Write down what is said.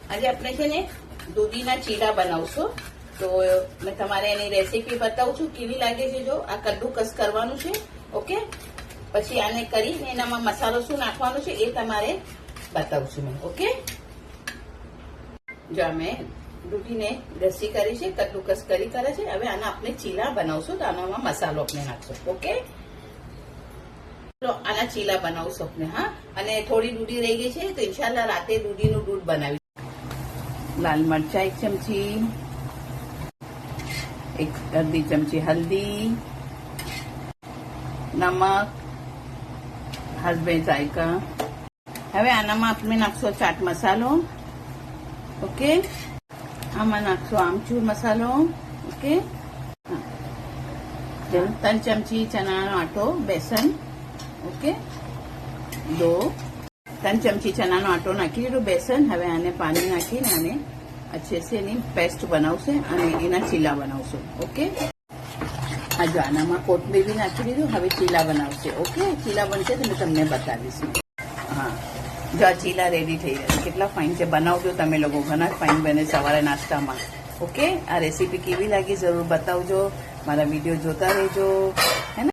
આજે આપણે છે ને દૂધીના ચીલા બનાવશું. તો મેં તમારે એની રેસીપી બતાવું છું કેવી લાગે છે. જો આ કદ્દુકસ કરવાનું છે. ઓકે, પછી આને કરીને એનામાં મસાલો શું નાખવાનો છે એ તમારે બતાવું છું મેં. ઓકે, જો મેં દૂધીને રસી કરી છે, કદ્દુકસ કરી કરે છે. હવે આના આપણે ચીલા બનાવશું તો આનામાં મસાલો આપણે નાખશું. ઓકે, આના ચીલા બનાવશું આપણે. હા, અને થોડી દૂધી રહી ગઈ છે તો ઇન્શાલ્લાહ રાતે દૂધીનું દૂધ બનાવી. લાલ મરચા 1 ચમચી, 1 અડધી ચમચી હલ્દી, નમક હસબે જાયકા. હવે આનામાં આપણે નાખશો ચાટ મસાલો. ઓકે, આમાં નાખશો આમચૂર મસાલો. ઓકે, 3 ચમચી ચણાનો આટો, બેસન. ઓકે, 3 ચમચી ચણાનો આટો નાખી દીધો, બેસન. હવે આને પાણી નાખીને આને अच्छे से એની પેસ્ટ બનાવશે અને એના ચીલા બનાવશો. ઓકે, આ જો આનામાં કોથમીર બી નાખી દીધું. હવે ચીલા બનાવશે. ઓકે, ચીલા બનશે તો મેં તમને બતાવીશ. હા, જો આ ચીલા રેડી થઈ ગયા. કેટલા ફાઇન છે, બનાવજો તમે લોકો. ઘણા ફાઇન બને સવારે નાસ્તામાં. ઓકે, આ રેસીપી કેવી લાગી જરૂર બતાવજો. મારા વિડીયો જોતા રહેજો.